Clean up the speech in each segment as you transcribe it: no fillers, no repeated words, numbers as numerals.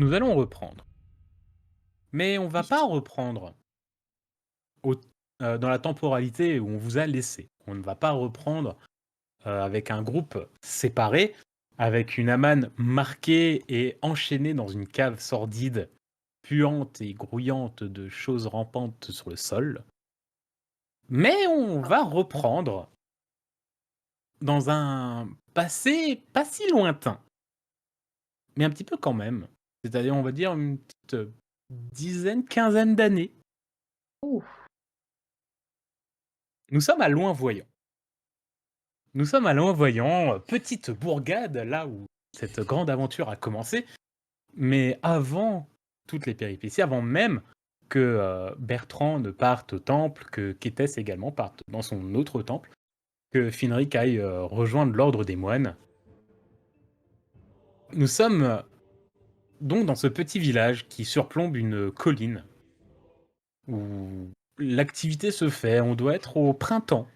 Nous allons reprendre, mais on va Oui. pas reprendre au dans la temporalité où on vous a laissé. On ne va pas reprendre, avec un groupe séparé, avec une Amane marquée et enchaînée dans une cave sordide, puante et grouillante de choses rampantes sur le sol. Mais on Ah, va reprendre dans un passé pas si lointain, mais un petit peu quand même. C'est-à-dire, on va dire une petite, dizaine, quinzaine d'années. ouh, Nous sommes à Loin-Voyant. Nous sommes à Loin-Voyant, petite bourgade, là où cette grande aventure a commencé. Mais avant toutes les péripéties, avant même que, Bertrand ne parte au temple, que Kétès également parte dans son autre temple, que Finric aille, rejoindre l'ordre des moines. Nous sommes, donc dans ce petit village qui surplombe une colline où l'activité se fait. On doit être au printemps.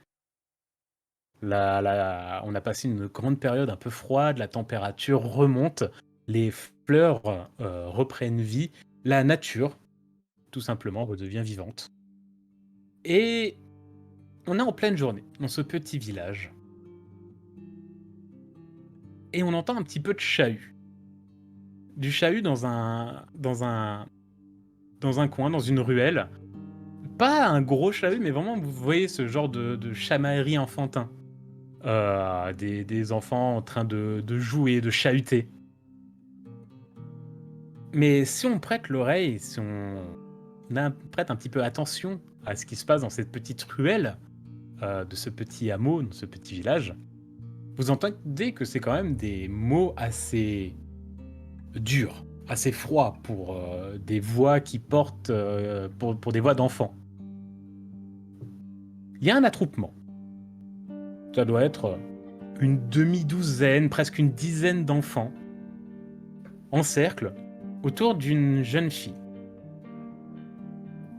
On a passé une grande période un peu froide, la température remonte, les fleurs, reprennent vie, la nature, tout simplement, redevient vivante. Et on est en pleine journée, dans ce petit village, et on entend un petit peu de chahut. Du chahut dans un coin, dans une ruelle. Pas un gros chahut, mais vraiment, vous voyez ce genre de chamaillerie enfantin. Des enfants en train de jouer, de chahuter. Mais si on prête l'oreille, si on prête un petit peu attention à ce qui se passe dans cette petite ruelle, de ce petit hameau, dans ce petit village, vous entendez que c'est quand même des mots assez durs, assez froids pour, des voix qui portent, pour des voix d'enfants. Il y a un attroupement. Ça doit être une demi-douzaine, presque une dizaine d'enfants en cercle autour d'une jeune fille.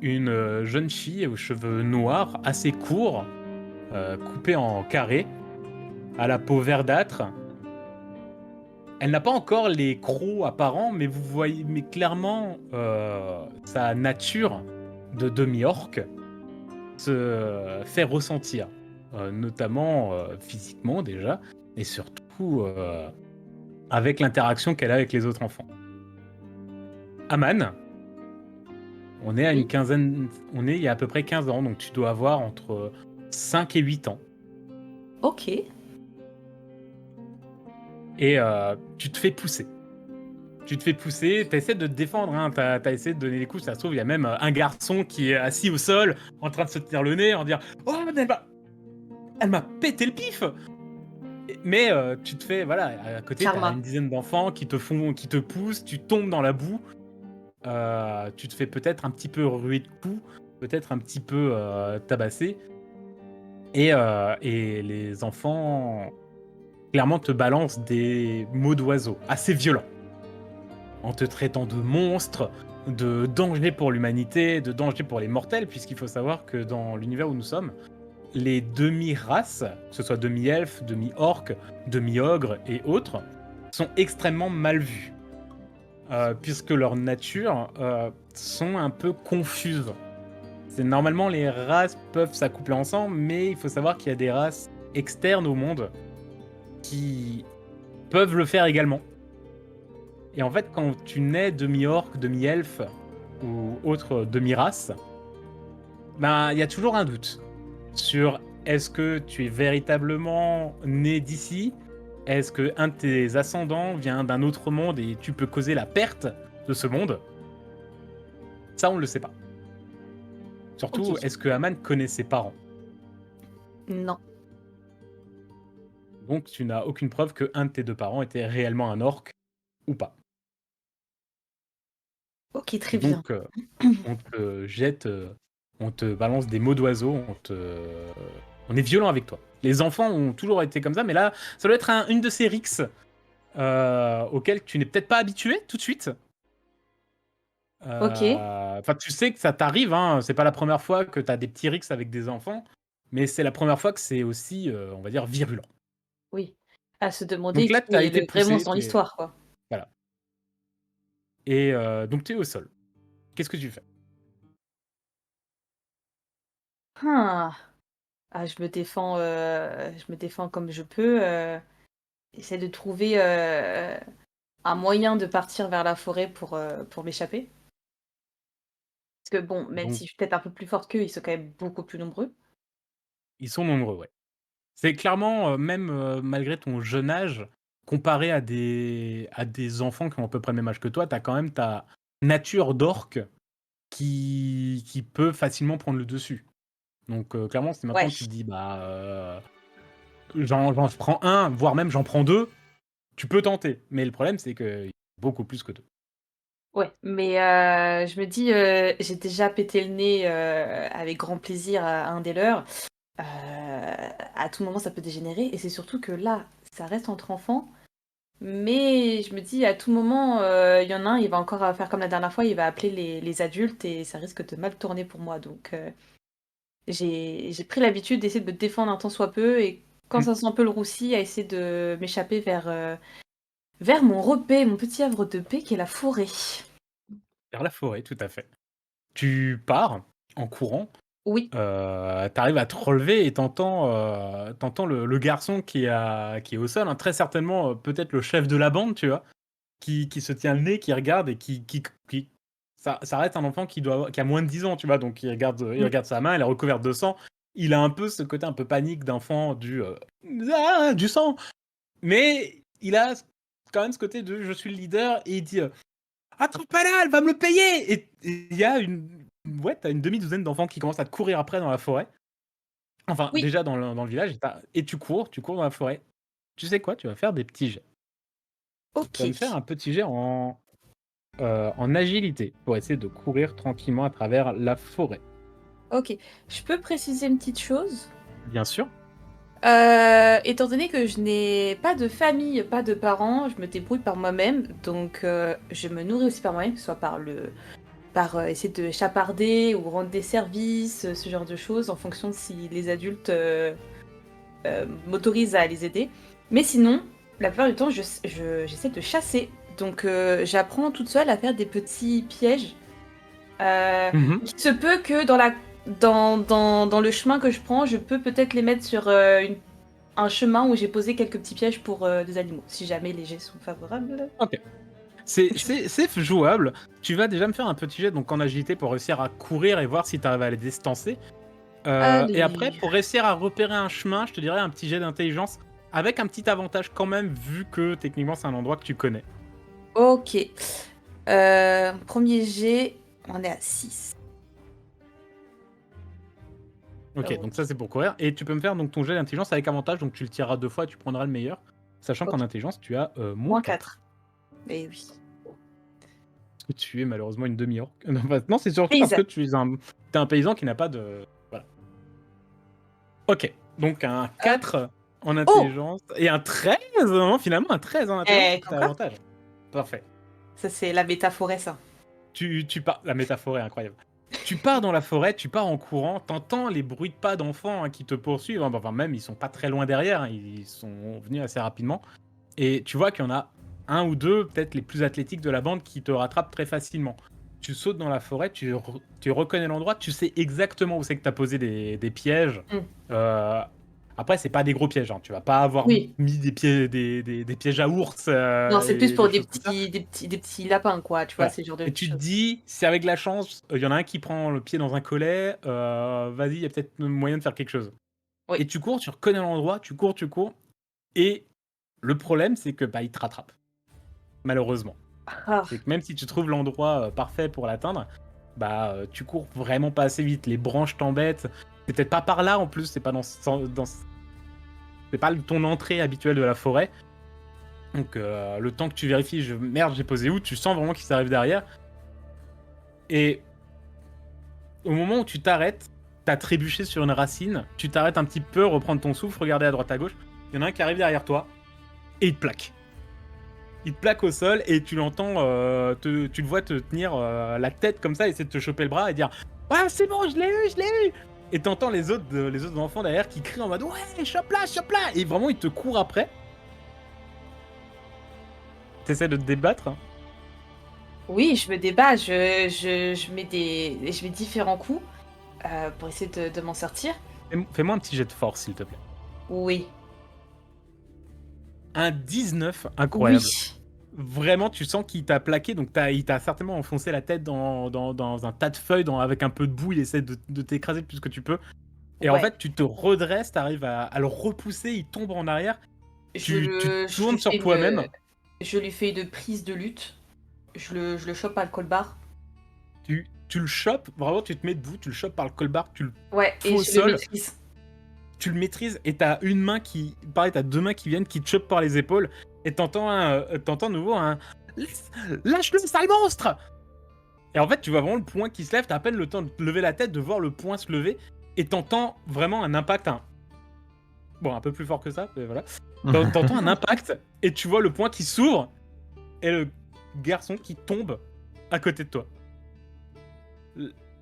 Une, jeune fille aux cheveux noirs, assez courts, coupés en carrés, à la peau verdâtre. Elle n'a pas encore les crocs apparents, mais vous voyez mais clairement, sa nature de demi-orque se fait ressentir, notamment, physiquement déjà et surtout, avec l'interaction qu'elle a avec les autres enfants. Aman, oui, on est il y a à peu près 15 ans, donc tu dois avoir entre 5 et 8 ans. OK. Et tu te fais pousser. Tu te fais pousser, tu essaies de te défendre, hein, tu as essayé de donner des coups, ça se trouve, il y a même un garçon qui est assis au sol, en train de se tenir le nez, en dire «Oh, mais elle m'a pété le pif!» Mais tu te fais voilà, à côté, tu as Karma. une dizaine d'enfants qui te poussent, tu tombes dans la boue, tu te fais peut-être un petit peu ruer de coups, peut-être un petit peu, tabasser et les enfants, clairement, te balancent des mots d'oiseaux assez violents. En te traitant de monstre, de danger pour l'humanité, de danger pour les mortels, puisqu'il faut savoir que dans l'univers où nous sommes, les demi-races, que ce soit demi-elfes, demi-orques, demi-ogres et autres, sont extrêmement mal vues, puisque leurs natures sont un peu confuses. Normalement, les races peuvent s'accoupler ensemble, mais il faut savoir qu'il y a des races externes au monde qui peuvent le faire également. Et en fait, quand tu nais demi-orc, demi-elfe ou autre demi-race, ben, il y a toujours un doute sur est-ce que tu es véritablement né d'ici? Est-ce que un de tes ascendants vient d'un autre monde et tu peux causer la perte de ce monde? Ça, on ne le sait pas. Surtout, OK. est-ce que Aman connaît ses parents? Non. Donc, tu n'as aucune preuve que un de tes deux parents était réellement un orc ou pas. OK, très bien. Donc, on te jette, on te balance des mots d'oiseaux, on est violent avec toi. Les enfants ont toujours été comme ça, mais là, ça doit être une de ces rixes auxquelles tu n'es peut-être pas habitué tout de suite. OK, Enfin, tu sais que ça t'arrive, hein, c'est pas la première fois que tu as des petits rixes avec des enfants, mais c'est la première fois que c'est aussi, on va dire, virulent. oui. À se Donc demander là, qui tu as est été le vrai monstre poussé, dans l'histoire, quoi. voilà. Et donc tu es au sol. Qu'est-ce que tu fais? Ah! Ah, je me défends comme je peux, j'essaie de trouver, un moyen de partir vers la forêt pour m'échapper. Parce que bon, même Donc si je suis peut-être un peu plus forte qu'eux, ils sont quand même beaucoup plus nombreux. ils sont nombreux, ouais. C'est clairement, même, malgré ton jeune âge, comparé à des enfants qui ont à peu près le même âge que toi, tu as quand même ta nature d'orque qui peut facilement prendre le dessus. Donc clairement, si Ouais. maintenant tu te dis: «Bah, j'en prends un, voire même j'en prends 2, tu peux tenter. Mais le problème, c'est qu'il y a beaucoup plus que 2. Ouais, mais je me dis, j'ai déjà pété le nez, avec grand plaisir à un des leurs. À tout moment, ça peut dégénérer et c'est surtout que là, ça reste entre enfants, mais je me dis à tout moment, il y en a un, il va encore, faire comme la dernière fois, il va appeler les adultes et ça risque de mal tourner pour moi donc j'ai pris l'habitude d'essayer de me défendre un tant soit peu et quand Mmh. ça sent un peu le roussi, à essayer de m'échapper vers mon repaix, mon petit havre de paix qui est la forêt. Vers la forêt, tout à fait. Tu pars en courant, Oui, tu arrives à te relever et tu le garçon qui est au sol, hein, très certainement, peut-être le chef de la bande, tu vois? Qui se tient le nez, qui regarde et qui ça reste un enfant qui a moins de 10 ans, tu vois? Donc il mmh, regarde sa main, elle est recouverte de sang. Il a un peu ce côté un peu panique d'enfant «Ah! Du sang!» Mais il a quand même ce côté de: «Je suis le leader» et il dit, «Attrape-la, elle va me le payer!» Et il y a ouais, tu as une demi-douzaine d'enfants qui commencent à te courir après dans la forêt. Enfin, oui, déjà dans le village et tu cours dans la forêt. Tu sais quoi? Tu vas faire des petits jets. Tu vas me faire OK, un petit jet en agilité pour essayer de courir tranquillement à travers la forêt. OK. Je peux préciser une petite chose? Bien sûr. Étant donné que je n'ai pas de famille, pas de parents, je me débrouille par moi-même, donc je me nourris aussi par moi-même, que ce soit essayer de chaparder ou rendre des services, ce genre de choses, en fonction de si les adultes, m'autorisent à les aider. Mais sinon, la plupart du temps, j'essaie de chasser. Donc j'apprends toute seule à faire des petits pièges. Mmh. Il se peut que dans le chemin que je prends, je peux peut-être les mettre sur, un chemin où j'ai posé quelques petits pièges pour, des animaux, si jamais les jets sont favorables. OK. C'est jouable. Tu vas déjà me faire un petit jet donc en agilité pour réussir à courir et voir si tu arrives à les distancer. Et après Allez, pour réussir à repérer un chemin, je te dirais un petit jet d'intelligence avec un petit avantage quand même vu que techniquement c'est un endroit que tu connais. OK. 1er jet, on est à 6. OK, donc ça OK, c'est pour courir et tu peux me faire donc ton jet d'intelligence avec avantage, donc tu le tireras 2 fois et tu prendras le meilleur, sachant qu'en OK. intelligence tu as, Moins -4. 4. Eh oui. Parce que tu es malheureusement une demi-orque. Non, bah, non, c'est surtout parce que Paysanne. tu es un paysan qui n'a pas de voilà. OK, donc un Hop. 4 en Oh! intelligence et un 13, non, finalement un 13 en intelligence, Eh, tu comme as quoi? avantage. Parfait. Ça, c'est la métaphore ça. Tu pars la métaphore est incroyable. Tu pars dans la forêt, tu pars en courant, t'entends les bruits de pas d'enfants, hein, qui te poursuivent, hein, enfin même ils sont pas très loin derrière, hein, ils sont venus assez rapidement et tu vois qu'il y en a un ou 2 peut-être les plus athlétiques de la bande, qui te rattrapent très facilement. Tu sautes dans la forêt, tu reconnais l'endroit, tu sais exactement où c'est que tu as posé des pièges. Mmh. Heu, Après c'est pas des gros pièges, hein, tu vas pas avoir Oui. mis des pièges à ours, Non, c'est plus et pour des des choses comme ça. petits des petits des petits lapins, quoi, tu vois? Voilà Ce genre de et tu te choses. dis: «Si avec de la chance, il y en a un qui prend le pied dans un collet, vas-y, il y a peut-être moyen de faire quelque chose» Oui. et tu cours, tu reconnais l'endroit, tu cours et le problème, c'est que, bah, il te rattrape, malheureusement. Ah! C'est que même si tu trouves l'endroit, parfait pour l'atteindre, bah, tu cours vraiment pas assez vite, les branches t'embêtent. C'est peut-être pas par là en plus, c'est pas c'est pas ton entrée habituelle de la forêt, donc le temps que tu vérifies: «Merde, j'ai posé où?» Tu sens vraiment qu'ils arrivent derrière et au moment où tu t'arrêtes, tu as trébuché sur une racine, tu t'arrêtes un petit peu, reprendre ton souffle, regarder à droite à gauche. Il y en a un qui arrive derrière toi et il te plaque. Il te plaque au sol et tu l'entends, tu le vois te tenir, la tête comme ça, essayer de te choper le bras et dire: «Ouais, c'est bon, je l'ai eu, je l'ai eu!» Et t'entends les autres enfants derrière qui crient en mode: «Ouais, chope-la, chope-la!» Et vraiment, ils te courent après. Tu essaies de te débattre, hein. Oui, je me débat, je mets différents coups pour essayer de m'en sortir. Fais-moi un petit jet de force, s'il te plaît. Oui. Un 19, incroyable. Oui. Vraiment, tu sens qu'il t'a plaqué, donc il t'a certainement enfoncé la tête dans un tas de feuilles, avec un peu de boue, il essaie de t'écraser le plus que tu peux. Et en Ouais. fait, tu te redresses, t'arrives à le repousser, il tombe en arrière, tu Je tournes lui fais sur toi-même, je lui fais une prise de lutte. Je le chope à le colbar. tu le chopes, vraiment, tu te mets debout, tu le chopes par le colbar, tu le Ouais, fous et au je le sol, maîtrise. tu le maîtrises, et t'as une main pareil, t'as deux mains qui viennent, qui te chopent par les épaules, et t'entends de nouveau un Lâche-le, sale monstre! Et en fait, tu vois vraiment le poing qui se lève, t'as à peine le temps de te lever la tête, de voir le poing se lever, et t'entends vraiment un impact, bon, un peu plus fort que ça, mais voilà. T'entends un impact, et tu vois le poing qui s'ouvre, et le garçon qui tombe à côté de toi.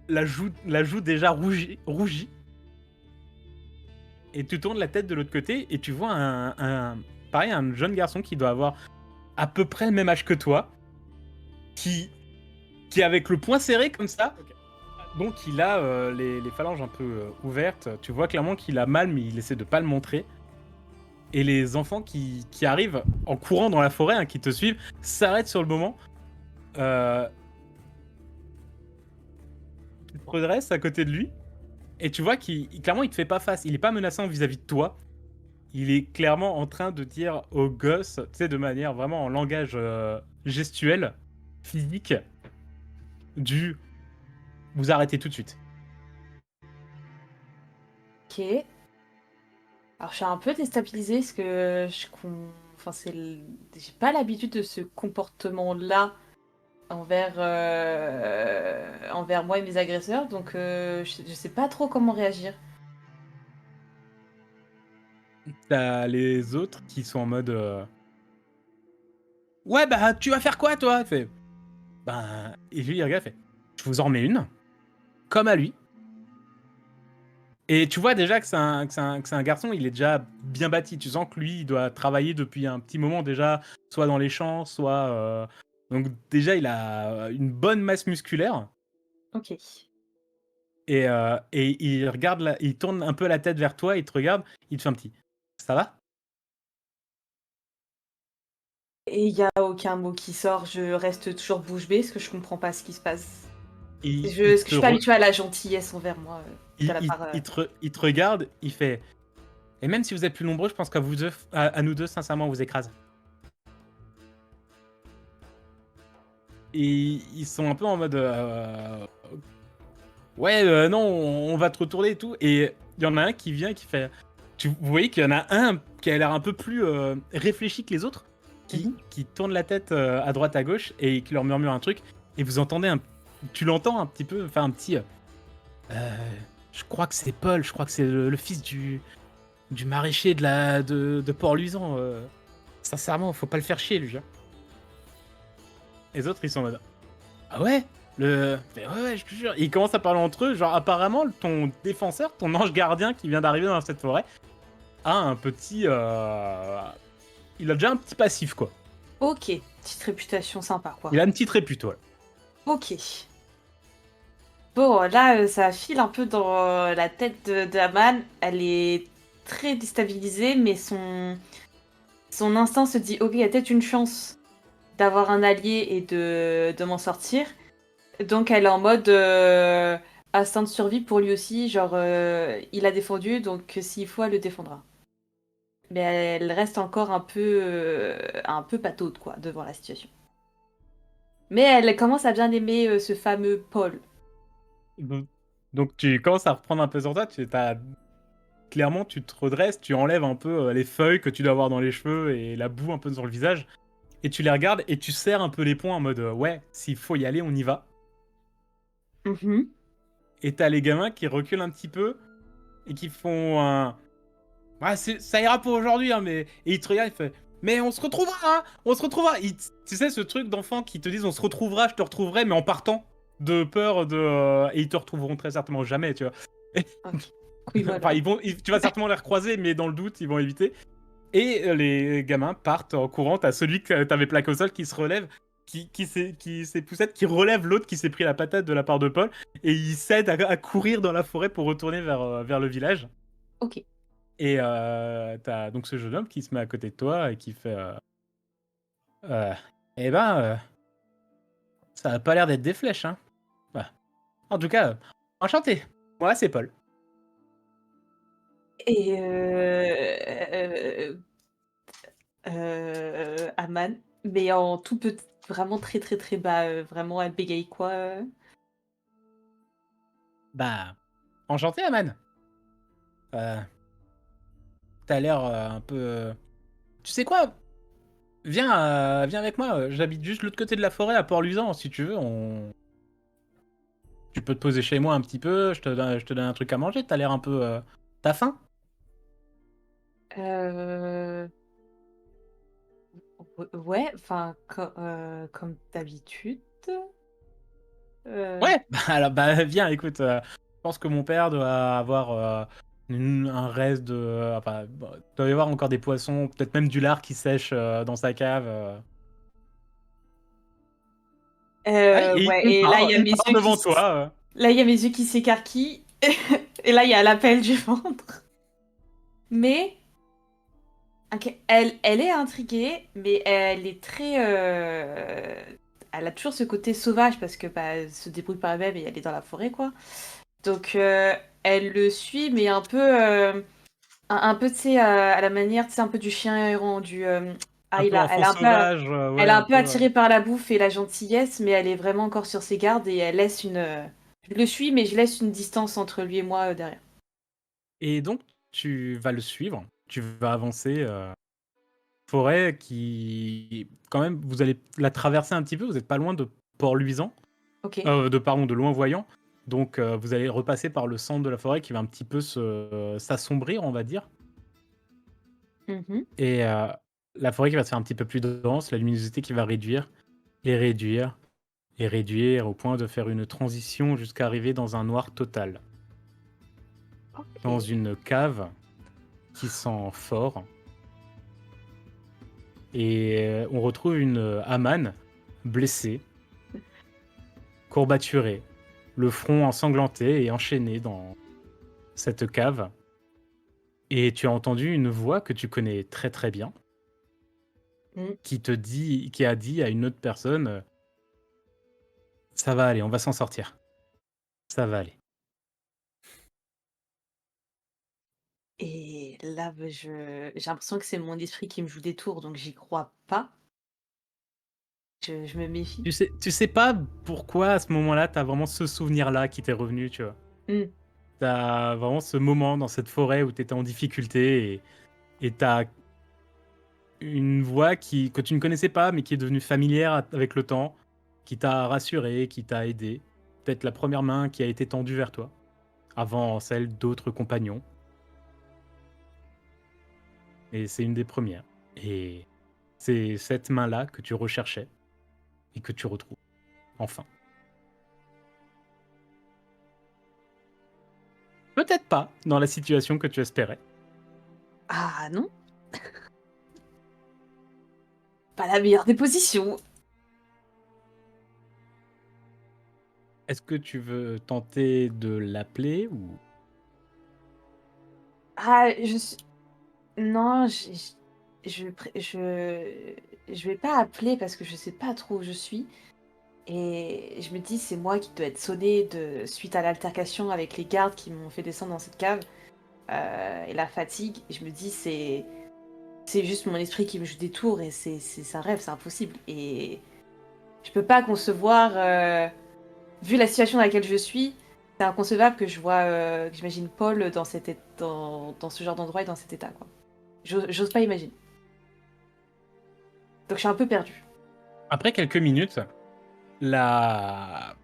La joue déjà rougie, et tu tournes la tête de l'autre côté, et tu vois pareil, un jeune garçon qui doit avoir à peu près le même âge que toi, qui est avec le poing serré comme ça. Donc il a les phalanges un peu ouvertes. Tu vois clairement qu'il a mal, mais il essaie de pas le montrer. Et les enfants qui arrivent en courant dans la forêt, qui te suivent, s'arrêtent sur le moment. Tu te redresses à côté de lui. Et tu vois clairement, il te fait pas face. Il est pas menaçant vis-à-vis de toi. Il est clairement en train de dire aux gosses, tu sais, de manière vraiment en langage gestuel, physique, du vous arrêtez tout de suite. Ok. Alors je suis un peu déstabilisée parce que enfin, j'ai pas l'habitude de ce comportement-là envers moi et mes agresseurs, donc je sais pas trop comment réagir. T'as les autres qui sont en mode ouais, bah, tu vas faire quoi, toi? Il fait, ben, et lui, il regarde, il fait, je vous en remets une, comme à lui. Et tu vois déjà que c'est un garçon, il est déjà bien bâti. Tu sens que lui, il doit travailler depuis un petit moment déjà, soit dans les champs, soit. Donc, déjà, il a une bonne masse musculaire. Ok. Et il regarde, il tourne un peu la tête vers toi, il te regarde, il te fait un petit. Ça va? Et il y a aucun mot qui sort, je reste toujours bouche bée parce que je comprends pas ce qui se passe. Il Parce que je te, suis pas re- habituée à la gentillesse envers moi de la part. il te regarde, il fait. Et même si vous êtes plus nombreux, je pense qu'à vous deux, à nous deux, sincèrement, on vous écrase. Et ils sont un peu en mode ouais, non, on va te retourner et tout. Et il y en a un qui vient qui fait. Vous voyez qu'il y en a un qui a l'air un peu plus réfléchi que les autres, Mhm. qui tourne la tête à droite à gauche et qui leur murmure un truc. Et vous entendez tu l'entends un petit peu, enfin un petit. Je crois que c'est Paul, je crois que c'est le fils du maraîcher de Port-Luisant. Sincèrement, faut pas le faire chier, lui. Hein. Et les autres, ils sont en mode ah ouais ouais, ouais, je te jure. Ils commencent à parler entre eux. Genre, apparemment, ton défenseur, ton ange gardien qui vient d'arriver dans cette forêt, a un petit. Il a déjà un petit passif, quoi. Ok, petite réputation sympa quoi. Il a une petite répute, ouais. Ok. Bon, là, ça file un peu dans la tête de Aman. Elle est très déstabilisée, mais son instinct se dit, ok, il y a peut-être une chance d'avoir un allié et de m'en sortir. Donc elle est en mode instinct de survie pour lui aussi, genre il a défendu, donc s'il faut, elle le défendra. Mais elle reste encore un peu pataude, quoi, devant la situation. Mais elle commence à bien aimer ce fameux Paul. Donc, tu commences à reprendre un peu sur toi. Clairement, tu te redresses, tu enlèves un peu les feuilles que tu dois avoir dans les cheveux et la boue un peu sur le visage. Et tu les regardes et tu serres un peu les poings en mode ouais, s'il faut y aller, on y va. Mhm. Et t'as les gamins qui reculent un petit peu et qui font un. Ah, ça ira pour aujourd'hui, hein, mais. Et ils te regardent, ils font. Mais on se retrouvera, hein. On se retrouvera. Tu sais, ce truc d'enfants qui te disent on se retrouvera, je te retrouverai, mais en partant de peur de. Et ils te retrouveront très certainement jamais, tu vois. Ok. Oui, Enfin, voilà. tu vas certainement les recroiser, mais dans le doute, ils vont éviter. Et les gamins partent en courant. T'as celui que t'avais plaqué au sol qui se relève. qui s'époussette, qui relève l'autre qui s'est pris la patate de la part de Paul, et il s'aide à courir dans la forêt pour retourner vers le village. Ok. Et t'as donc ce jeune homme qui se met à côté de toi et qui fait euh, Eh ben, ça a pas l'air d'être des flèches, hein. Bah, en tout cas, enchanté. Moi, c'est Paul. Et Aman, mais en tout petit, vraiment très très très bas, vraiment elle bégaye quoi Bah, enchanté, Aman. Euh, T'as l'air un peu. Tu sais quoi? Viens avec moi. J'habite juste de l'autre côté de la forêt à Port-Luisant. Si tu veux, tu peux te poser chez moi un petit peu. Je te donne un truc à manger. T'as l'air un peu. T'as faim? euh... Ouais, enfin, comme d'habitude. Euh, Ouais. Bah, alors, bah, viens. Écoute, je pense que mon père doit avoir un reste de. Enfin, bon, il doit y avoir encore des poissons, peut-être même du lard qui sèche dans sa cave. Allez, et ouais, et là, il y a il mes part yeux qui devant toi. là, il y a mes yeux qui s'écarquillent. Et là, il y a l'appel du ventre. Mais, ok, elle est intriguée, mais elle est très... Elle a toujours ce côté sauvage parce que bah, elle se débrouille par elle-même et elle est dans la forêt, quoi. Donc, elle le suit, mais un peu, tu sais, à la manière, tu sais, un peu du chien errant, Un Ah, peu elle enfant a un peu, sauvage, elle ouais, est un un peu peu. attirée par la bouffe et la gentillesse, mais elle est vraiment encore sur ses gardes et elle laisse une... Je le suis, mais je laisse une distance entre lui et moi derrière. Et donc, tu vas le suivre, tu vas avancer, forêt qui quand même, vous allez la traverser un petit peu, vous êtes pas loin de Port-Luisant, Ok. de Loin-Voyant, donc vous allez repasser par le centre de la forêt qui va un petit peu s'assombrir, on va dire, Mhm. et la forêt qui va se faire un petit peu plus dense, la luminosité qui va réduire et réduire et réduire au point de faire une transition jusqu'à arriver dans un noir total, dans Ok. une cave qui sent fort. Et on retrouve une Aman blessée, courbaturée, le front ensanglanté et enchaîné dans cette cave. Et tu as entendu une voix que tu connais très très bien, Mm. qui a dit à une autre personne Ça va aller, on va s'en sortir. Ça va aller. Et là, bah, j'ai l'impression que c'est mon esprit qui me joue des tours, donc j'y crois pas. Je me méfie. Tu sais pas pourquoi à ce moment-là, t'as vraiment ce souvenir-là qui t'est revenu, tu vois. Mm. T'as vraiment ce moment dans cette forêt où t'étais en difficulté et t'as une voix que tu ne connaissais pas, mais qui est devenue familière avec le temps, qui t'a rassuré, qui t'a aidé. Peut-être la première main qui a été tendue vers toi, avant celle d'autres compagnons. Et c'est une des premières. Et c'est cette main-là que tu recherchais et que tu retrouves, enfin. Peut-être pas dans la situation que tu espérais. Ah non, pas la meilleure des positions. Est-ce que tu veux tenter de l'appeler ou... Ah, non, je vais pas appeler parce que je sais pas trop où je suis. Et je me dis, c'est moi qui dois être sonnée suite à l'altercation avec les gardes qui m'ont fait descendre dans cette cave. Et la fatigue. Et je me dis, c'est juste mon esprit qui me joue des tours et c'est un rêve, c'est impossible. Et je peux pas concevoir, vu la situation dans laquelle je suis, c'est inconcevable que je vois, que j'imagine Paul dans ce genre d'endroit et dans cet état, quoi. J'ose pas imaginer. Donc je suis un peu perdue. Après quelques minutes, la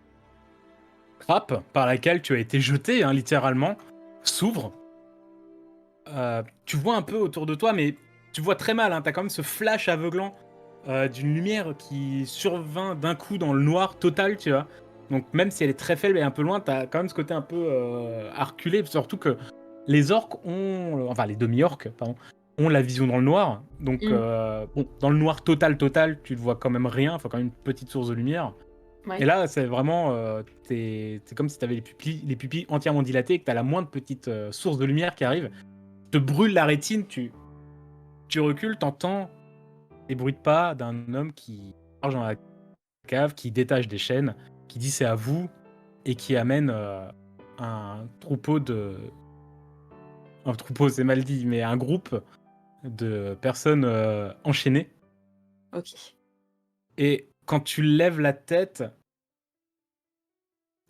trappe par laquelle tu as été jeté, hein, littéralement, s'ouvre. Tu vois un peu autour de toi, mais tu vois très mal. Hein, tu as quand même ce flash aveuglant d'une lumière qui survint d'un coup dans le noir total, tu vois. Donc même si elle est très faible et un peu loin, tu as quand même ce côté un peu arculé, surtout que les orques ont, enfin les demi-orques, pardon, ont la vision dans le noir. Donc, Mm. bon, dans le noir total, tu ne vois quand même rien. Enfin, quand même une petite source de lumière. Et Ouais. là, c'est vraiment, c'est comme si tu avais les pupilles entièrement dilatées et que tu as la moindre petite source de lumière qui arrive, te brûle la rétine, tu recules, t'entends des bruits de pas d'un homme qui marche dans la cave, qui détache des chaînes, qui dit c'est à vous et qui amène un troupeau de... Un troupeau, c'est mal dit, mais un groupe de personnes enchaînées. Ok. Et quand tu lèves la tête,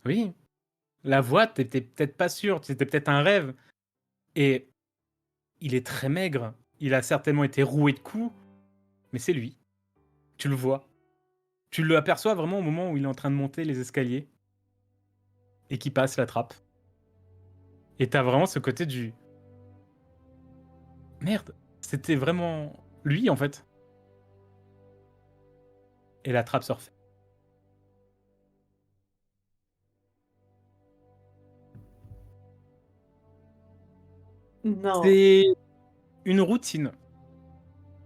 oui, la voix, t'étais peut-être pas sûr, c'était peut-être un rêve. Et il est très maigre, il a certainement été roué de coups, mais c'est lui. Tu le vois. Tu le aperçois vraiment au moment où il est en train de monter les escaliers et qui passe la trappe. Et t'as vraiment ce côté du merde, c'était vraiment lui en fait. Et la trappe se refait. Non. C'est une routine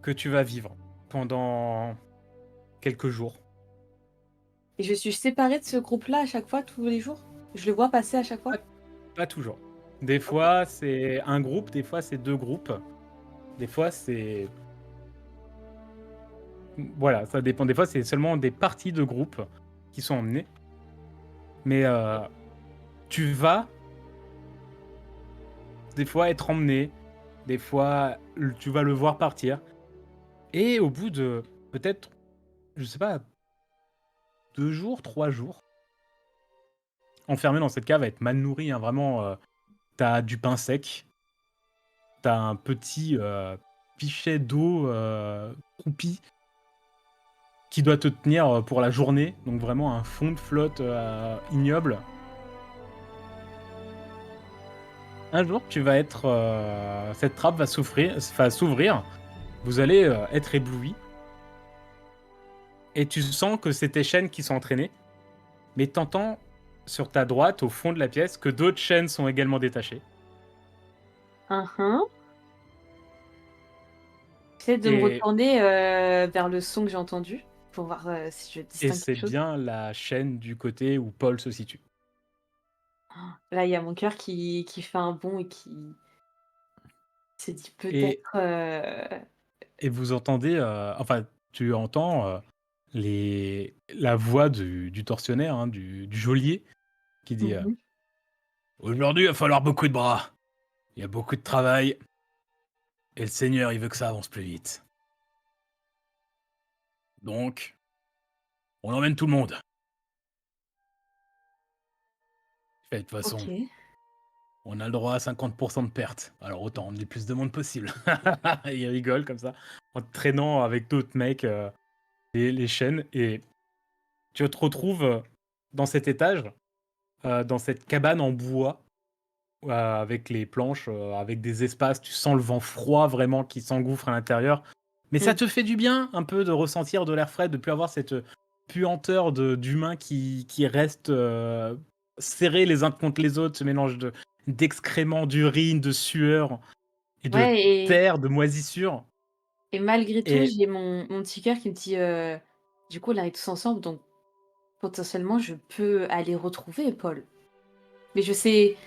que tu vas vivre pendant quelques jours. Et je suis séparée de ce groupe-là à chaque fois, tous les jours? Je le vois passer à chaque fois? Pas, pas toujours. Des Ok. fois, c'est un groupe, des fois, c'est deux groupes. Des fois, c'est... Voilà, ça dépend. Des fois, c'est seulement des parties de groupe qui sont emmenées. Mais tu vas, des fois, être emmené. Des fois, tu vas le voir partir. Et au bout de, peut-être, je sais pas, 2 jours, 3 jours, enfermé dans cette cave, à être mal nourri, hein, vraiment, t'as du pain sec. T'as un petit pichet d'eau croupie qui doit te tenir pour la journée, donc vraiment un fond de flotte ignoble. Un jour, tu vas être, cette trappe va s'ouvrir, vous allez être ébloui, et tu sens que c'est tes chaînes qui sont entraînées, mais t'entends sur ta droite, au fond de la pièce, que d'autres chaînes sont également détachées. Uhum. J'essaie de me Et, retourner vers le son que j'ai entendu pour voir si je et distingue c'est quelque chose. bien la chaîne du côté où Paul se situe. Là, il y a mon cœur qui fait un bond et qui se dit Et peut-être. Et vous entendez, enfin, tu entends la voix du tortionnaire, hein, du geôlier, qui dit Mhm. aujourd'hui, il va falloir beaucoup de bras. Il y a beaucoup de travail. Et le Seigneur, il veut que ça avance plus vite. Donc, on emmène tout le monde. De toute façon, Ok. on a le droit à 50% de pertes. Alors autant emmener le plus de monde possible. Il rigole comme ça, en te traînant avec d'autres mecs les chaînes. Et tu te retrouves dans cet étage, dans cette cabane en bois, avec les planches, avec des espaces, tu sens le vent froid vraiment qui s'engouffre à l'intérieur. Mais ça Mm. te fait du bien un peu de ressentir de l'air frais, de plus avoir cette puanteur d'humains qui restent serrés les uns contre les autres, ce mélange d'excréments, d'urine, de sueur et de Ouais, terre, de moisissure. et malgré tout, Et j'ai mon petit cœur qui me dit du coup, là, on est tous ensemble, donc potentiellement, je peux aller retrouver Paul. Mais je sais,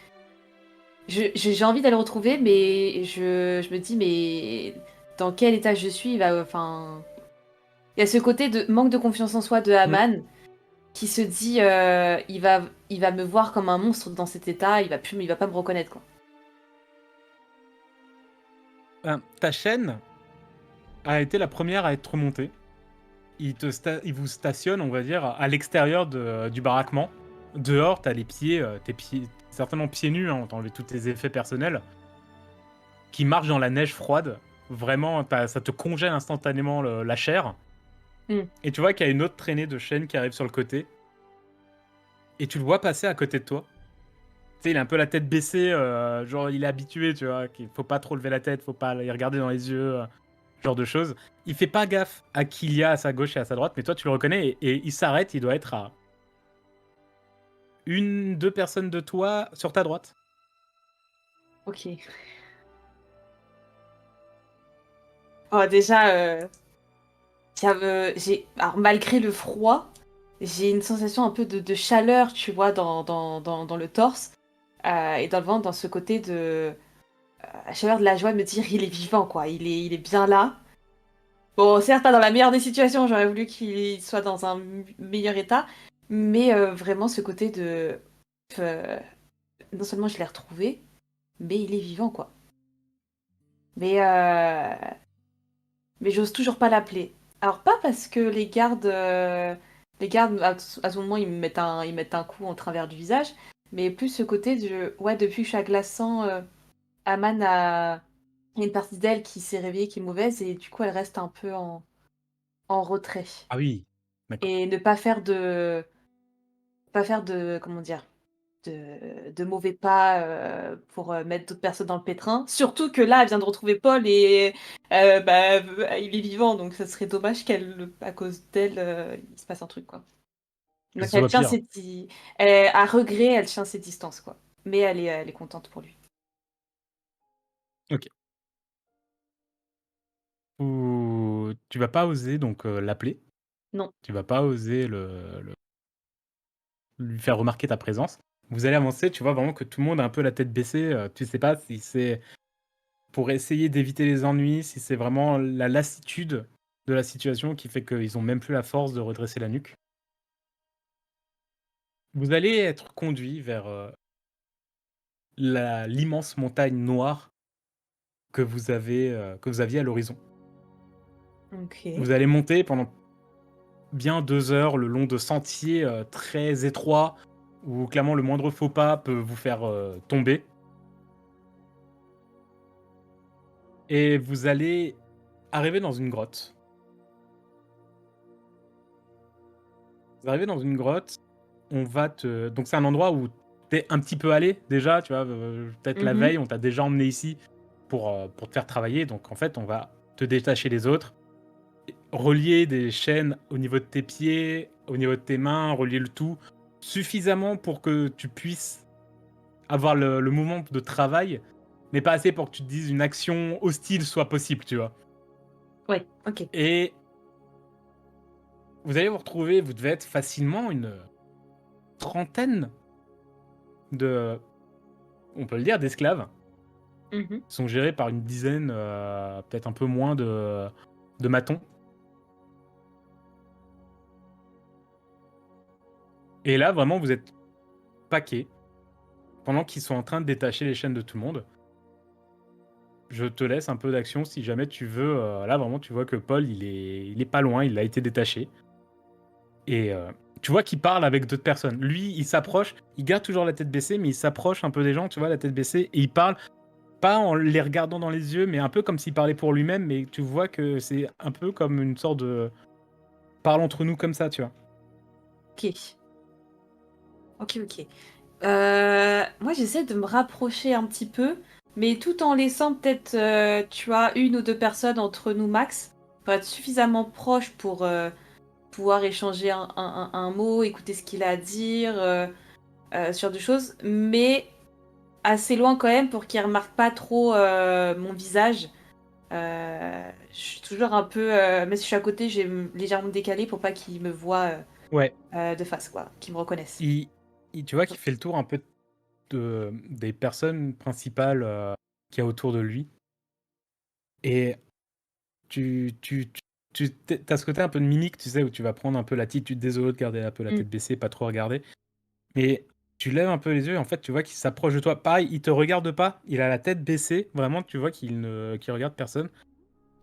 j'ai envie d'aller le retrouver, mais je me dis, mais dans quel état je suis? Enfin, il y a ce côté de manque de confiance en soi de mm, Haman qui se dit, il va me voir comme un monstre dans cet état, il va pas me reconnaître, quoi. ta chaîne a été la première à être remontée. Il vous stationne, on va dire, à l'extérieur du baraquement. Dehors, t'as les pieds, tes pieds, certainement pieds nus, hein, t'as enlevé tous tes effets personnels, qui marchent dans la neige froide. Vraiment, ça te congèle instantanément la chair. Mm. Et tu vois qu'il y a une autre traînée de chaînes qui arrive sur le côté. Et tu le vois passer à côté de toi. Tu sais, il a un peu la tête baissée, genre il est habitué, tu vois, qu'il faut pas trop lever la tête, faut pas y regarder dans les yeux, genre de choses. Il fait pas gaffe à qui il y a à sa gauche et à sa droite, mais toi tu le reconnais et il s'arrête, il doit être à deux personnes de toi sur ta droite. Ok. Oh, déjà, alors, malgré le froid, j'ai une sensation un peu de chaleur, tu vois, dans le torse et dans le ventre, dans ce côté de la chaleur de la joie de me dire il est vivant, quoi. Il est bien là. Bon, certes, pas dans la meilleure des situations, j'aurais voulu qu'il soit dans un meilleur état, mais vraiment ce côté de. euh, non seulement je l'ai retrouvé, mais il est vivant, quoi. Mais, euh, mais j'ose toujours pas l'appeler. Alors, pas parce que les gardes, à tout moment, ils mettent un coup en travers du visage, mais plus ce côté de. Ouais, depuis que je suis à Glaçant, Aman a. Il y a une partie d'elle qui s'est réveillée, qui est mauvaise, et du coup, elle reste un peu en retrait. Ah oui, d'accord. Et ne pas faire de, comment dire, de mauvais pas pour mettre d'autres personnes dans le pétrin. Surtout que là, elle vient de retrouver Paul et bah, il est vivant, donc ça serait dommage à cause d'elle, il se passe un truc, quoi. Que Donc ce soit pire. à regret, elle tient ses distances, quoi. Mais elle est contente pour lui. Ok. Ou tu vas pas oser donc l'appeler. Non. Tu vas pas oser lui faire remarquer ta présence. Vous allez avancer, tu vois vraiment que tout le monde a un peu la tête baissée. Tu sais pas si c'est pour essayer d'éviter les ennuis, si c'est vraiment la lassitude de la situation qui fait qu'ils ont même plus la force de redresser la nuque. Vous allez être conduit vers l'immense montagne noire que vous aviez à l'horizon. Ok. Vous allez monter pendant bien 2 heures le long de sentiers très étroits où clairement le moindre faux pas peut vous faire tomber. Et vous allez arriver dans une grotte. Vous arrivez dans une grotte, on va te donc c'est un endroit où tu es un petit peu allé déjà, tu vois? Peut-être la Mhm. veille, on t'a déjà emmené ici pour te faire travailler. Donc en fait, on va te détacher des autres, relier des chaînes au niveau de tes pieds, au niveau de tes mains, relier le tout suffisamment pour que tu puisses avoir le mouvement de travail, mais pas assez pour que tu te dises une action hostile soit possible, tu vois? Ouais, ok. Et vous allez vous retrouver, vous devez être facilement une trentaine de, on peut le dire, d'esclaves, Mhm. qui sont gérés par une dizaine, peut-être un peu moins de matons. Et là, vraiment, vous êtes paquets pendant qu'ils sont en train de détacher les chaînes de tout le monde. Je te laisse un peu d'action si jamais tu veux. Là, vraiment, tu vois que Paul, il est pas loin, il a été détaché. Et tu vois qu'il parle avec d'autres personnes. Lui, il s'approche, il garde toujours la tête baissée, mais il s'approche un peu des gens, tu vois, la tête baissée, et il parle pas en les regardant dans les yeux, mais un peu comme s'il parlait pour lui-même, mais tu vois que c'est un peu comme une sorte de parle entre nous comme ça, tu vois. Ok. Ok, ok. Moi, j'essaie de me rapprocher un petit peu, mais tout en laissant peut-être, tu vois, une ou deux personnes entre nous max, pour être suffisamment proche pour pouvoir échanger un mot, écouter ce qu'il a à dire, ce genre de choses, mais assez loin quand même pour qu'il remarque pas trop mon visage. Je suis toujours un peu, même si je suis à côté, j'ai légèrement décalé pour pas qu'il me voie Ouais, de face, quoi, qu'il me reconnaisse. il, tu vois qu'il fait le tour un peu des personnes principales qu'il y a autour de lui. Et tu as ce côté un peu de mimique, tu sais, où tu vas prendre un peu l'attitude des autres, garder un peu la Mm. tête baissée, pas trop regarder. Mais tu lèves un peu les yeux et en fait, tu vois qu'il s'approche de toi. Pareil, il te regarde pas, il a la tête baissée, vraiment, tu vois qu'il regarde personne.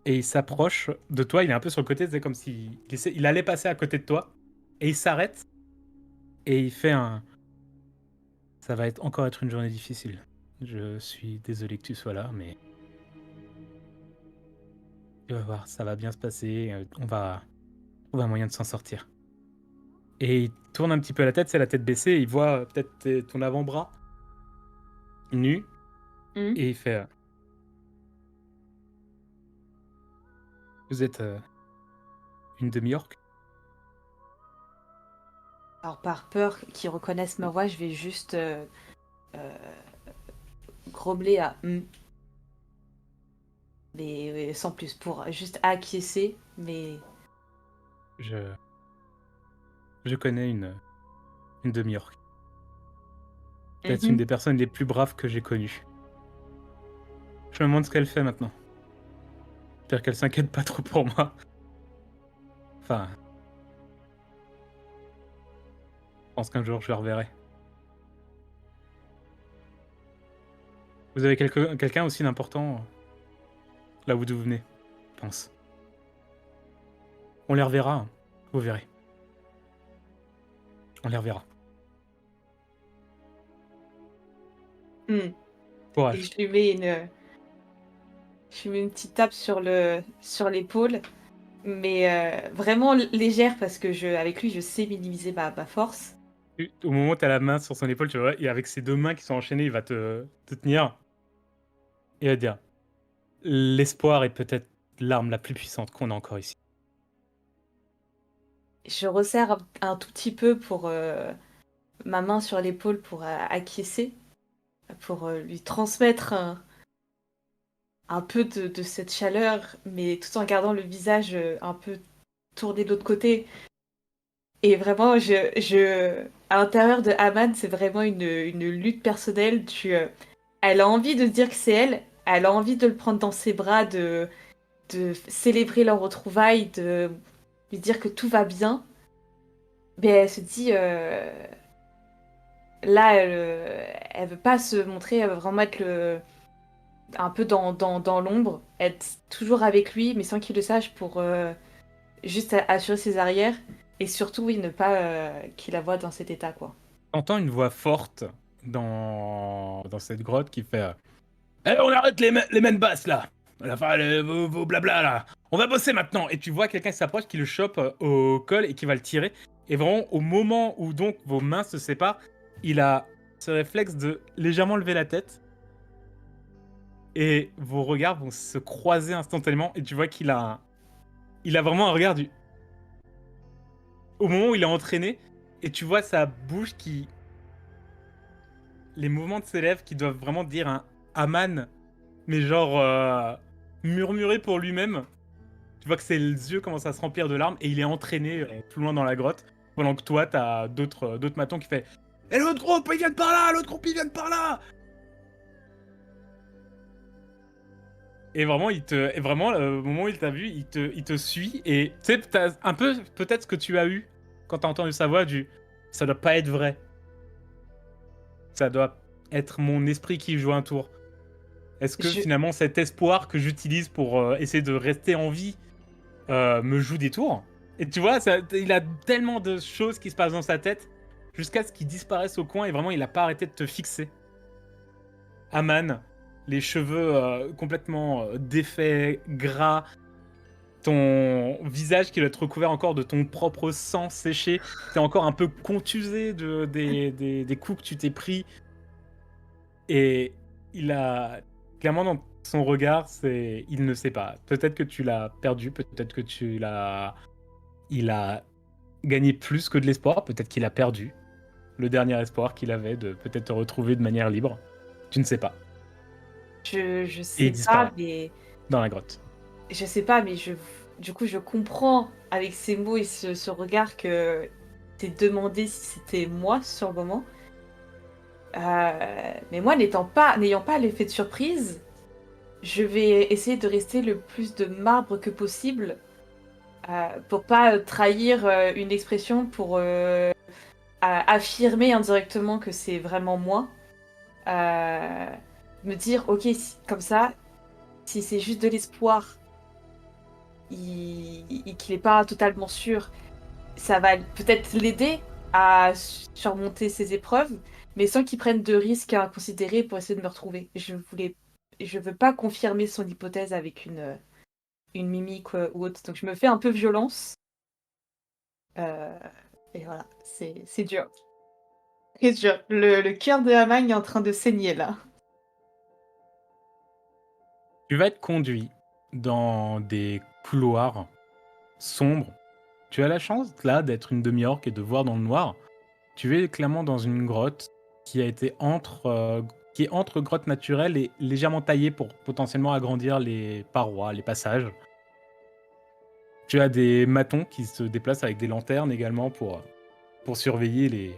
Et il s'approche de toi, il est un peu sur le côté, c'est comme s'il il allait passer à côté de toi. Et il s'arrête et il fait un... Ça va encore être une journée difficile. Je suis désolé que tu sois là, mais tu vas voir, ça va bien se passer. On va trouver un moyen de s'en sortir. Et il tourne un petit peu la tête, c'est la tête baissée, et il voit peut-être ton avant-bras nu, Mm. et il fait Vous êtes une demi-orque? Alors, par peur qu'ils reconnaissent ma voix, je vais juste euh, grommeler à. mais sans plus, pour juste acquiescer, mais... Je, je connais une demi-orque. Peut-être une Mhm. des personnes les plus braves que j'ai connues. Je me demande ce qu'elle fait maintenant. J'espère qu'elle s'inquiète pas trop pour moi. Enfin, je pense qu'un jour je la reverrai. Vous avez quelqu'un aussi d'important là où d'où vous venez, je pense. On les reverra, hein. Vous verrez. On les reverra. Hmm. Et Courage. je lui mets une petite tape sur l'épaule, mais vraiment légère parce que avec lui, je sais minimiser ma force. Au moment où tu as la main sur son épaule, tu vois, et avec ses deux mains qui sont enchaînées, il va te tenir et va te dire l'espoir est peut-être l'arme la plus puissante qu'on a encore ici. Je resserre un tout petit peu pour ma main sur l'épaule pour acquiescer, pour lui transmettre un peu de cette chaleur, mais tout en gardant le visage un peu tourné de l'autre côté. Et vraiment, à l'intérieur de Haman, c'est vraiment une lutte personnelle. Elle a envie de dire que c'est elle, elle a envie de le prendre dans ses bras, de célébrer leur retrouvaille, de lui dire que tout va bien. Mais elle se dit, là, elle veut pas se montrer, elle veut vraiment être un peu dans l'ombre, être toujours avec lui, mais sans qu'il le sache, pour juste assurer ses arrières. Et surtout, oui, ne pas qu'il la voie dans cet état, quoi. T'entends une voix forte dans cette grotte qui fait Eh, on arrête les mains basses là. Enfin, vos blabla là. On va bosser maintenant. Et tu vois quelqu'un qui s'approche, qui le chope au col et qui va le tirer. Et vraiment, au moment où donc vos mains se séparent, il a ce réflexe de légèrement lever la tête. Et vos regards vont se croiser instantanément. Et tu vois il a vraiment un regard du. Au moment où il est entraîné, et tu vois sa bouche qui. Les mouvements de ses lèvres qui doivent vraiment dire un Aman, mais genre murmurer pour lui-même. Tu vois que ses yeux commencent à se remplir de larmes et il est entraîné plus loin dans la grotte. Pendant que toi, t'as d'autres matons qui fait Et l'autre groupe, ils viennent par là. L'autre groupe, ils viennent par là. Et vraiment, au moment où il t'a vu, il te suit. Et tu sais, t'as un peu peut-être ce que tu as eu quand t'as entendu sa voix du ça doit pas être vrai. Ça doit être mon esprit qui joue un tour. Est-ce que Je, finalement cet espoir que j'utilise pour essayer de rester en vie me joue des tours? Et tu vois, il a tellement de choses qui se passent dans sa tête jusqu'à ce qu'il disparaisse au coin et vraiment il a pas arrêté de te fixer. Aman, les cheveux complètement défaits, gras, ton visage qui doit être recouvert encore de ton propre sang séché, t'es encore un peu contusé des coups que tu t'es pris. Et il a clairement dans son regard, il ne sait pas. Peut-être que tu l'as perdu, peut-être que il a gagné plus que de l'espoir, peut-être qu'il a perdu le dernier espoir qu'il avait de peut-être te retrouver de manière libre. Tu ne sais pas. je Et il sais pas, disparaît mais dans la grotte. du coup, je comprends avec ces mots et ce regard que t'es demandé si c'était moi sur le moment. Mais moi, n'ayant pas l'effet de surprise, je vais essayer de rester le plus de marbre que possible pour pas trahir une expression, pour affirmer indirectement que c'est vraiment moi. Euh, Me dire, ok, comme ça, si c'est juste de l'espoir, qu'il n'est pas totalement sûr, ça va peut-être l'aider à surmonter ses épreuves, mais sans qu'il prenne de risques à considérer pour essayer de me retrouver. Je veux pas confirmer son hypothèse avec une mimique ou autre, donc je me fais un peu violence. Euh, et voilà, c'est dur. C'est dur. Le cœur de Hamagne est en train de saigner là. Tu vas être conduit dans des couloirs sombres. Tu as la chance là d'être une demi-orque et de voir dans le noir. Tu es clairement dans une grotte qui a été entre qui est entre grotte naturelle et légèrement taillée pour potentiellement agrandir les parois, les passages. Tu as des matons qui se déplacent avec des lanternes également pour surveiller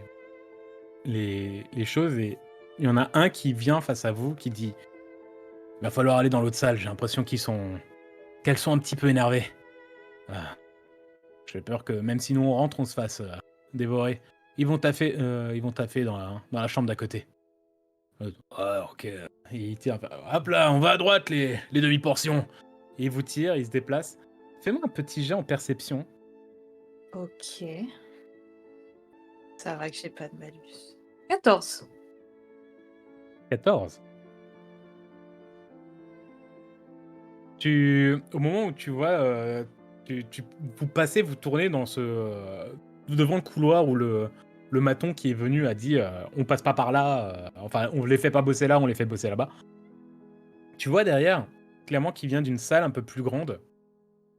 les choses et il y en a un qui vient face à vous qui dit: «Il va falloir aller dans l'autre salle, j'ai l'impression qu'elles sont un petit peu énervées. Ah, j'ai peur que même si nous on rentre, on se fasse, dévorer. Ils vont taffer dans la chambre d'à côté». «Ah OK». Et il tire, «Hop là, on va à droite les demi-portions». Et il vous tire, il se déplace. Fais-moi un petit jet en perception. Ok. Ça va que j'ai pas de malus. 14. 14. Au moment où tu vois, vous passez, vous tournez devant le couloir où le maton qui est venu a dit, «On passe pas par là, enfin on les fait pas bosser là, on les fait bosser là-bas». Tu vois derrière, clairement qui vient d'une salle un peu plus grande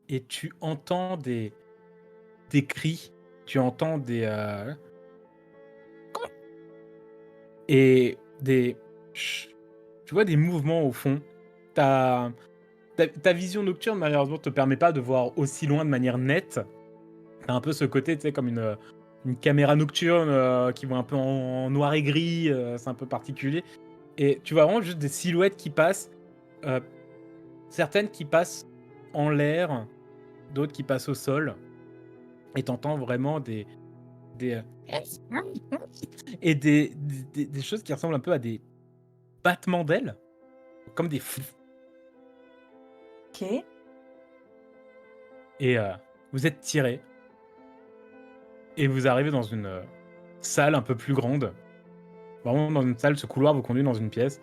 et tu entends des cris, tu entends et des tu vois des mouvements au fond. Ta ta vision nocturne malheureusement te permet pas de voir aussi loin de manière nette. Tu un peu ce côté, tu sais, comme une caméra nocturne, qui voit un peu en noir et gris, c'est un peu particulier et tu vois vraiment juste des silhouettes qui passent, heu, certaines qui passent en l'air, d'autres qui passent au sol et tu entends vraiment des et des choses qui ressemblent un peu à des battements d'ailes, comme des Ok. et vous êtes tirés et vous arrivez dans une, salle un peu plus grande. Vraiment dans une salle, ce couloir vous conduit dans une pièce.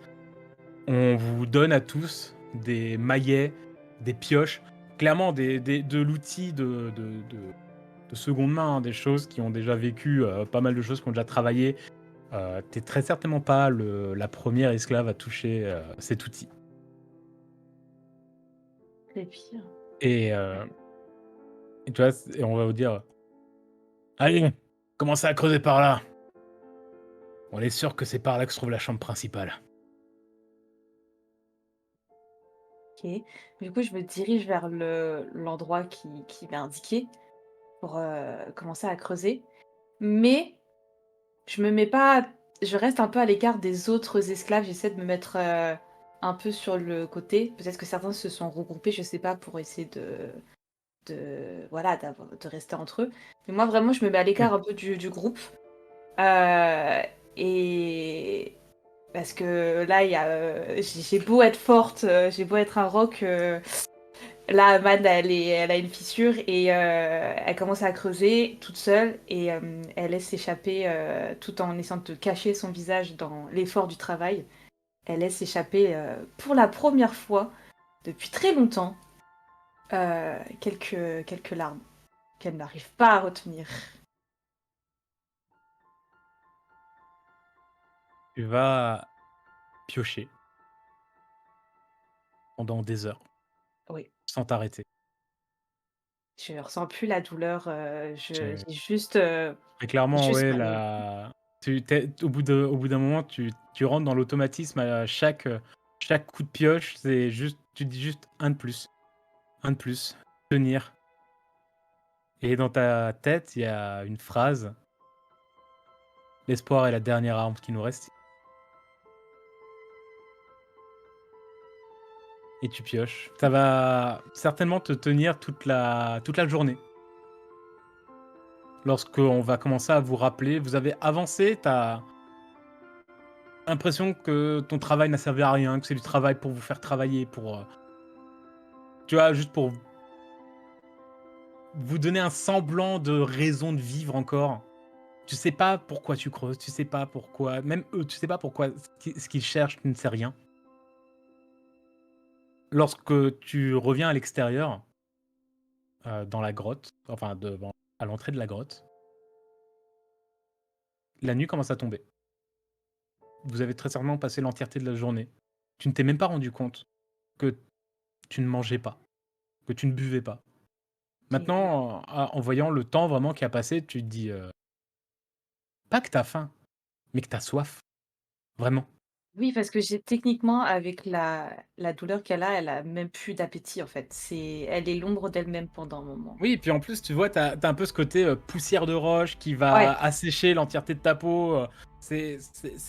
On vous donne à tous des maillets, des pioches, clairement de l'outil de seconde main, hein, des choses qui ont déjà vécu, pas mal de choses, qui ont déjà travaillé. Tu très certainement pas la première esclave à toucher, cet outil C'est pire. et et tu vois? Et on va vous dire: «Allez, commencez à creuser par là. On est sûr que c'est par là que se trouve la chambre principale». Ok. Du coup, je me dirige vers l'endroit qui m'est indiqué pour commencer à creuser. Mais je me mets pas. Je reste un peu à l'écart des autres esclaves. J'essaie de me mettre un peu sur le côté. Peut-être que certains se sont regroupés, je sais pas, pour essayer voilà, de rester entre eux. Mais moi, vraiment, je me mets à Oui. l'écart un peu du groupe. Euh, et parce que là, il y a, j'ai beau être forte, j'ai beau être un roc, là, Amand, elle a une fissure et elle commence à creuser toute seule et elle laisse s'échapper, tout en essayant de cacher son visage dans l'effort du travail, elle laisse s'échapper pour la première fois depuis très longtemps quelques larmes qu'elle n'arrive pas à retenir. Tu vas piocher pendant des heures, Oui, sans t'arrêter. je ressens plus la douleur, Tu j'ai juste, Très clairement, ouais, mal. au bout d'un moment, tu rentres dans l'automatisme à chaque coup de pioche, c'est juste tu te dis juste: un de plus, tenir» et dans ta tête, il y a une phrase: «L'espoir est la dernière arme qui nous reste» et tu pioches. Ça va certainement te tenir toute la journée. Lorsqu'on va commencer à vous rappeler, vous avez avancé, tu as l'impression que ton travail n'a servi à rien, que c'est du travail pour vous faire travailler, tu vois, juste pour vous donner un semblant de raison de vivre encore. Tu sais pas pourquoi tu creuses, tu sais pas pourquoi même eux, tu sais pas pourquoi ce qu'ils cherchent, tu ne sais rien. Lorsque tu reviens à l'extérieur, dans la grotte, enfin devant à l'entrée de la grotte, la nuit commence à tomber. Vous avez très certainement passé l'entièreté de la journée. Tu ne t'es même pas rendu compte que tu ne mangeais pas, que tu ne buvais pas. OK. Maintenant, en voyant le temps vraiment qui a passé, tu te dis, pas que tu as faim, mais que tu as soif, vraiment. Oui, parce que j'ai techniquement, avec la douleur qu'elle a, elle a même plus d'appétit, en fait. Elle est l'ombre d'elle-même pendant un moment. Oui, et puis en plus, tu vois, tu as un peu ce côté, poussière de roche qui va Ouais. assécher l'entièreté de ta peau, c'est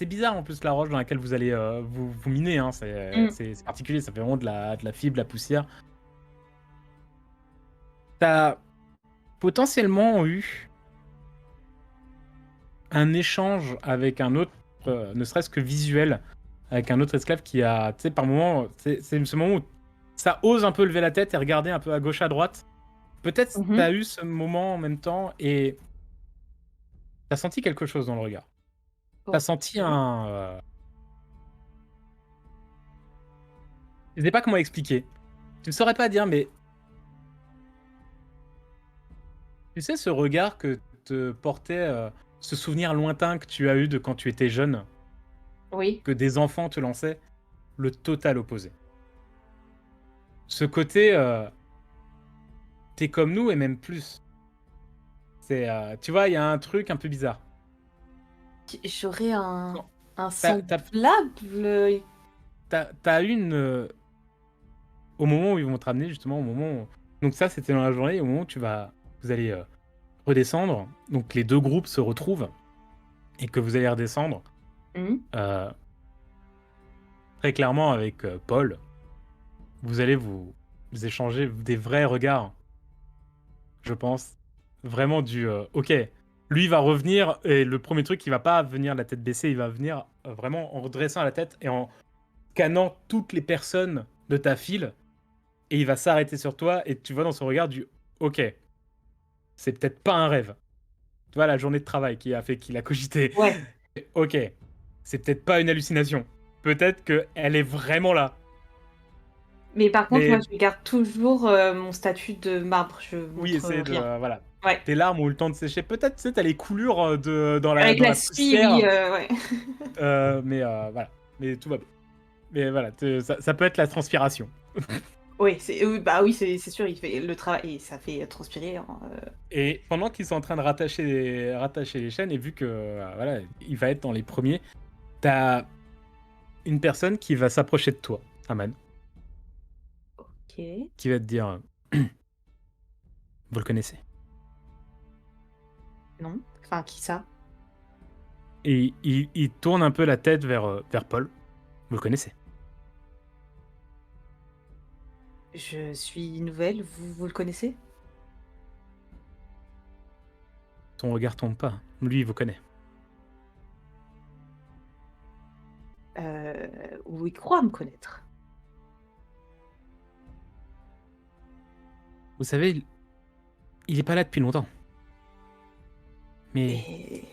bizarre en plus la roche dans laquelle vous allez, vous miner, hein, Mmh. c'est particulier, ça fait vraiment de la fibre, de la poussière. Tu as potentiellement eu un échange avec un autre, ne serait-ce que visuel, avec un autre esclave qui a, tu sais, par moment, c'est ce moment où ça ose un peu lever la tête et regarder un peu à gauche, à droite. Peut-être tu Mmh. as eu ce moment en même temps et tu as senti quelque chose dans le regard. Tu as senti OK. je sais pas comment expliquer. Je ne saurais pas dire, mais tu sais ce regard que te portait, ce souvenir lointain que tu as eu de quand tu étais jeune, Oui. que des enfants te lançaient? Le total opposé. Ce côté, tu comme nous et même plus. Tu vois, il y a un truc un peu bizarre. J'aurais Quand un tu as semblable. une, au moment où ils vont te ramener justement, au moment où donc ça, c'était dans la journée, au moment où vous allez, redescendre, donc les 2 groupes se retrouvent et que vous allez redescendre, Mmh. heu, très clairement avec, Paul, vous allez vous échanger des vrais regards, je pense. Vraiment OK, lui va revenir et le premier truc, il va pas venir la tête baissée, il va venir, vraiment en redressant la tête et en scannant toutes les personnes de ta file et il va s'arrêter sur toi et tu vois dans son regard du: «OK, c'est peut-être pas un rêve». Tu vois la journée de travail qui a fait qu'il a cogité. Ouais. OK, c'est peut-être pas une hallucination. Peut-être qu'elle est vraiment là. Mais par contre, moi, Mais je garde toujours, mon statut de marbre. Je oui, montre essaie de, rien. voilà. Ouais. Tes larmes ont eu le temps de sécher. Peut-être, tu sais, tu as les coulures, de Avec dans la la scie, oui, poussière, ouais. mais voilà. Mais tout va bien. Mais voilà, te ça peut être la transpiration. Oui, oui, bah, oui, c'est sûr, il fait le travail et ça fait transpirer, hein, Et pendant qu'ils sont en train de rattacher les chaînes et vu que, voilà, il va être dans les premiers, tu as une personne qui va s'approcher de toi, Aman, OK. qui va te dire, «Vous le connaissez?» Non. Enfin, qui ça? Et il tourne un peu la tête vers Paul. «Vous le connaissez?» Je suis nouvelle, vous le connaissez? Ton regard tombe pas. Lui, il vous connaît. Ou il croit me connaître. Vous savez, il est pas là depuis longtemps, mais Et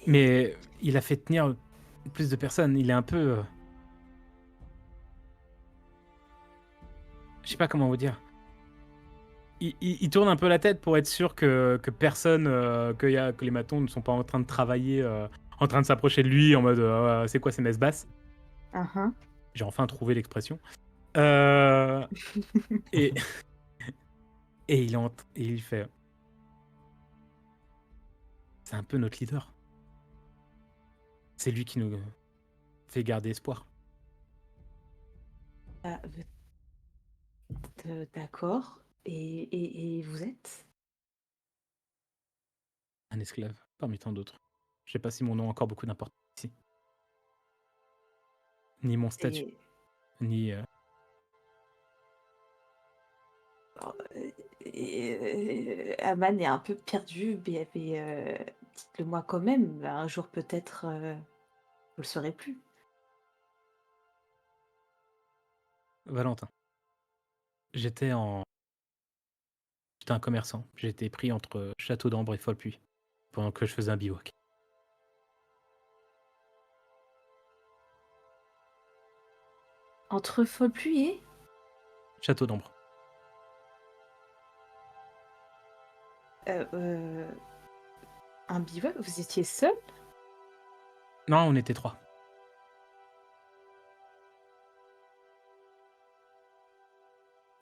mais il a fait tenir plus de personnes. Il est un peu, je sais pas comment vous dire. Il tourne un peu la tête pour être sûr que personne, que les matons ne sont pas en train de travailler, en train de s'approcher de lui en mode, «C'est quoi ces messes basses?» Hein, hein. J'ai enfin trouvé l'expression. Heu et et il entre et il fait: «C'est un peu notre leader. C'est lui qui nous fait garder espoir». Ah, d'accord et vous êtes? Un esclave parmi tant d'autres. Je sais pas si mon nom a encore beaucoup d'importance ici, ni mon statut, Et ni, oh, Aman est un peu perdu, mais dites-le moi quand même. Un jour peut-être, vous le saurez plus. Valentin. J'étais en j'étais un commerçant. J'ai été pris entre Château d'Ambre et Follepuy pendant que je faisais un bivouac. Entre folle pluie et Château d'Ambre. heu heu, un bivouac? Vous étiez seul? Non, on était 3.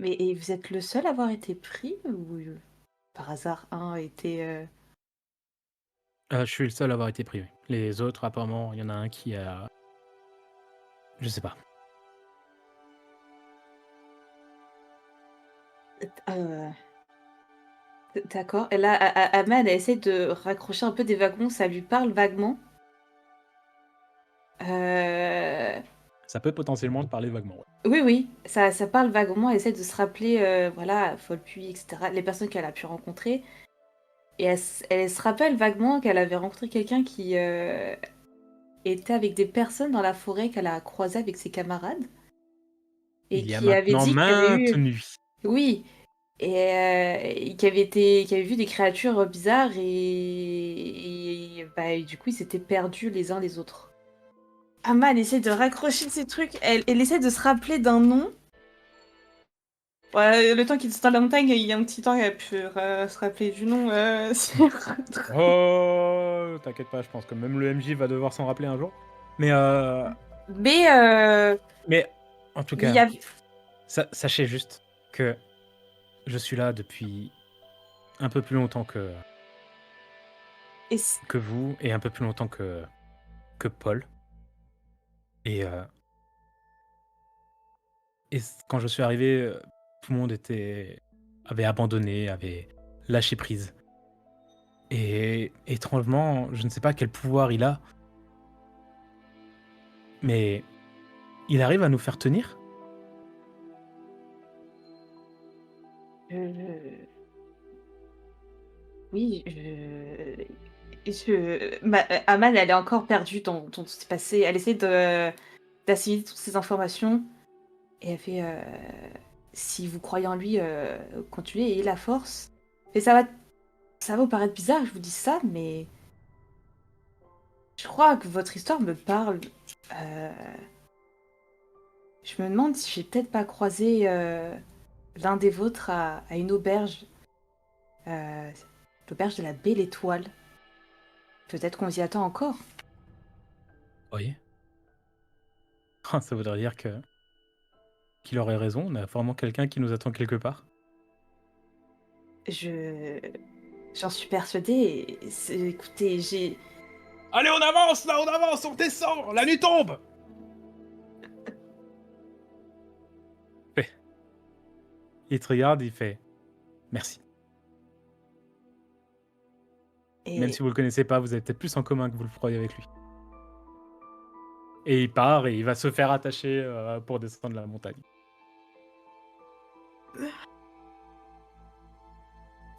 Mais et vous êtes le seul à avoir été pris ou, par hasard un a été, Je suis le seul à avoir été pris, oui. Les autres apparemment, il y en a un qui a Je sais pas. Heu, d'accord et là, Ahmad, elle essaie de raccrocher un peu des wagons, ça lui parle vaguement? Heu, Ça peut potentiellement te parler vaguement, ouais. oui, oui, ça parle vaguement, elle essaie de se rappeler, voilà, Folpuy et cetera, les personnes qu'elle a pu rencontrer et elle se rappelle vaguement qu'elle avait rencontré quelqu'un qui, était avec des personnes dans la forêt qu'elle a croisées avec ses camarades et Il y a qui avait maintenant dit qu'il y avait maintes eu nuits. oui et qui avait vu des créatures, bizarres et bah, et du coup, ils s'étaient perdus les uns les autres. Amma, elle essaie de raccrocher ces trucs, elle essaie de se rappeler d'un nom. Ouais, le temps qu'il descend la montagne, il y a un petit temps qu'elle a pu se rappeler du nom, Oh! T'inquiète pas, je pense que même le MJ va devoir s'en rappeler un jour. Mais, mais mais en tout il y cas, avait sachez juste que je suis là depuis un peu plus longtemps et c que vous et un peu plus longtemps que Paul et quand je suis arrivé, tout le monde avait abandonné, avait lâché prise et étrangement, je ne sais pas quel pouvoir il a, mais il arrive à nous faire tenir? je oui, Amal, elle est encore perdue dans tout ce qui s'est passé. Elle essaie d'assimiler toutes ces informations et elle fait, «Si vous croyez en lui, continuez, ayez la force». Et ça va vous paraître bizarre que je vous dise ça, mais je crois que votre histoire me parle. Heu, je me demande si j'ai peut-être pas croisé, l'un des vôtres à une auberge, heu, l'auberge de la Belle Étoile. Peut-être qu'on vous y attend encore? Oui. Ça voudrait dire qu'il aurait raison, on a vraiment quelqu'un qui nous attend quelque part. Je J'en suis persuadée et écoutez, Allez, on avance là, on avance, on descend, la nuit tombe! Fait il te regarde, il fait: «Merci». Même et si vous le connaissez pas, vous avez peut-être plus en commun que vous le croyez avec lui. Et il part et il va se faire attacher, pour descendre la montagne.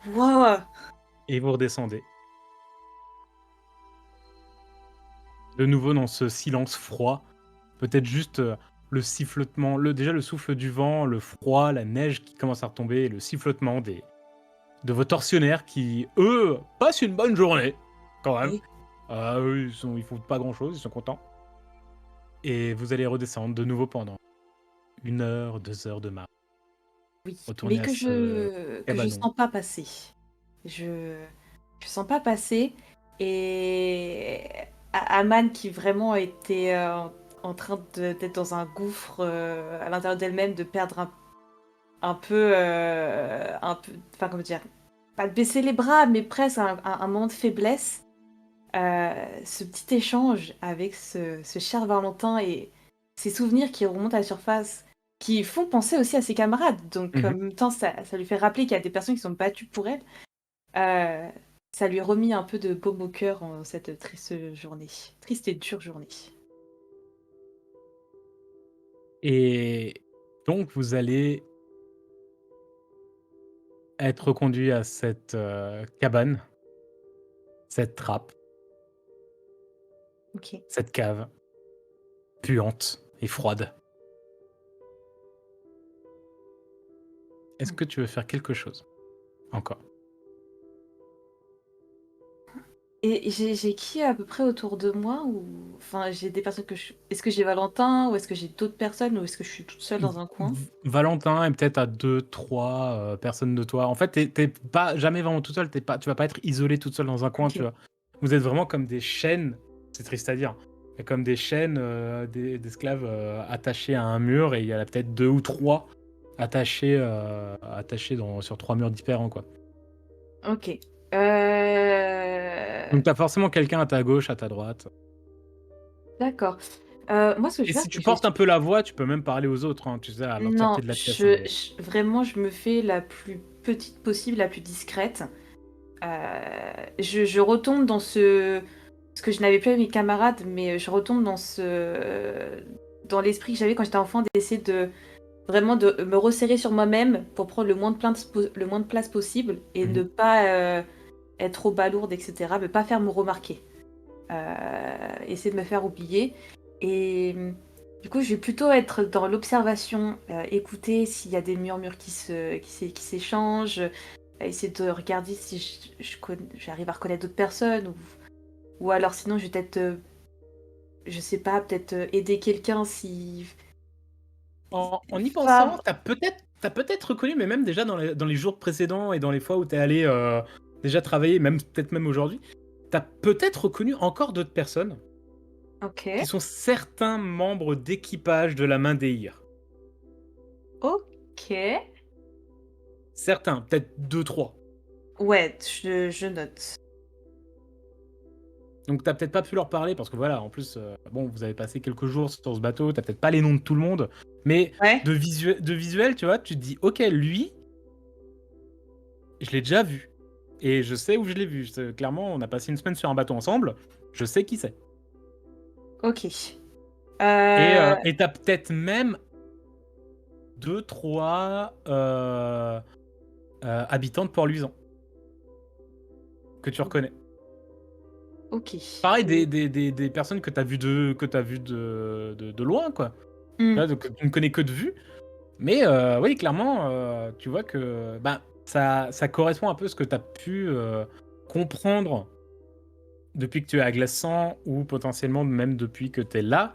waouh! Et vous redescendez. De nouveau dans ce silence froid, peut-être juste, le sifflotement, déjà le souffle du vent, le froid, la neige qui commence à retomber et le sifflotement de vos tortionnaires qui, eux, passent une bonne journée, quand même. Oui, Eux, ils font pas grand-chose, ils sont contents. Et vous allez redescendre de nouveau pendant 1 heure, 2 heures de marche. oui, mais Retourner à que ce je cabanon. sens pas passer. Je je sens pas passer et Aman qui vraiment était, en train d'être dans un gouffre, à l'intérieur d'elle-même, de perdre un peu enfin, comment dire? Pas de baisser les bras, mais presque un moment de faiblesse. Ce petit échange avec ce cher Valentin et ces souvenirs qui remontent à la surface, qui font penser aussi à ses camarades. Donc en Mmh. même temps, ça lui fait rappeler qu'il y a des personnes qui sont battues pour elle. Heu, Ça lui a remis un peu de baume au cœur en cette triste journée. Triste et dure journée. Et donc vous allez être conduit à cette, cabane, cette trappe, OK. cette cave puante et froide. Est-ce Mmh. que tu veux faire quelque chose encore? Et j'ai qui à peu près autour de moi ou enfin, j'ai des personnes que je est-ce que j'ai Valentin ou est-ce que j'ai d'autres personnes ou est-ce que je suis toute seule V dans un coin? V Valentin est peut-être à 2-3 personnes de toi. En fait, tu es pas jamais vraiment toute seule, tu vas pas être isolée toute seule dans un coin, tu OK. vois? Vous êtes vraiment comme des chaînes, c'est triste à dire, mais comme des chaînes, d'esclaves, attachés à un mur et il y en a peut-être 2 ou 3 attachés sur 3 murs différents, quoi. OK. Donc tu as forcément quelqu'un à ta gauche, à ta droite. D'accord. Moi, ce que je Et vais faire, si c'est tu que je vais portes un peu la voix, tu peux même parler aux autres, hein, tu sais, à l'entièreté non, de la pièce. Hein, mais... vraiment, je me fais la plus petite possible, la plus discrète. Je retombe dans ce que je n'avais plus avec mes camarades, mais je retombe dans l'esprit que j'avais quand j'étais enfant, d'essayer de vraiment de me resserrer sur moi-même pour prendre le moins de place possible et ne Mhm. pas être trop balourde, etc. Ne pas faire me remarquer. Essayer de me faire oublier. Et du coup, je vais plutôt être dans l'observation, écouter s'il y a des murmures qui s'échangent, essayer de regarder si j'arrive à reconnaître d'autres personnes, ou alors sinon, je vais peut-être, je sais pas, peut-être aider quelqu'un si... En y pensant, Femme. t'as peut-être reconnu, mais même déjà dans les jours précédents et dans les fois où t'es allé déjà travailler, même peut-être même aujourd'hui, t'as peut-être reconnu encore d'autres personnes Ok. qui sont certains membres d'équipage de la main d'Eir. Ok. Certains, peut-être deux, trois. Ouais, je note. Donc t'as peut-être pas pu leur parler parce que voilà, en plus, bon, vous avez passé quelques jours sur ce bateau, t'as peut-être pas les noms de tout le monde, mais Ouais. de visuel, tu vois, tu te dis, ok, lui, je l'ai déjà vu. Et je sais où je l'ai vu. Clairement, on a passé une semaine sur un bateau ensemble, je sais qui c'est. Ok. Euh, Et t'as peut-être même deux, trois habitants de Port-Luisant que tu reconnais. ok. Pareil, des personnes que t'as vu de loin, quoi. Hmm. Là, donc, tu ne connais que de vue. Mais oui, clairement, tu vois que bah, ça correspond un peu à ce que tu as pu comprendre depuis que tu es à Glaçant ou potentiellement même depuis que tu es là.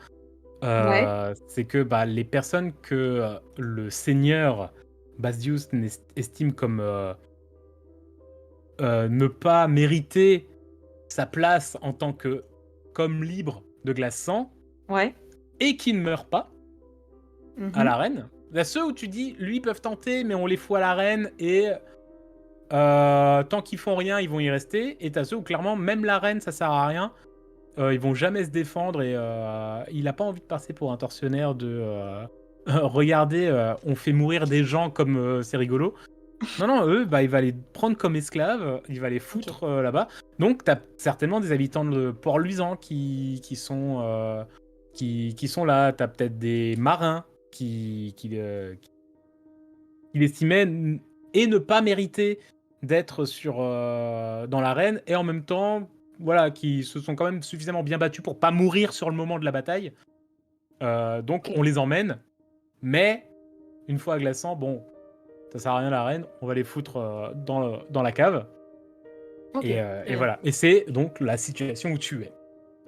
Ouais. C'est que bah, les personnes que le seigneur Basdius estime comme ne pas mériter sa place en tant que comme libre de Glaçant Ouais. et qui ne meurt pas à Mhm. l'arène. Il y a ceux où tu dis, lui, ils peuvent tenter, mais on les fout à l'arène et tant qu'ils font rien, ils vont y rester. Et t'as ceux où clairement, même la reine, ça sert à rien. Ils vont jamais se défendre et il a pas envie de passer pour un tortionnaire de regardez, on fait mourir des gens comme c'est rigolo. Non, non, eux, bah, il va les prendre comme esclaves, il va les Ok. foutre là-bas. Donc, t'as certainement des habitants de Port-Luisant qui sont là. T'as peut-être des marins qu'il estimait et ne pas mériter d'être dans l'arène, et en même temps, voilà, qui se sont quand même suffisamment bien battus pour pas mourir sur le moment de la bataille. Donc Ok. on les emmène, mais une fois à Glaçant, bon, ça sert à rien l'arène, on va les foutre dans la cave. Ok. Très Et bien. voilà. Et c'est donc la situation où tu es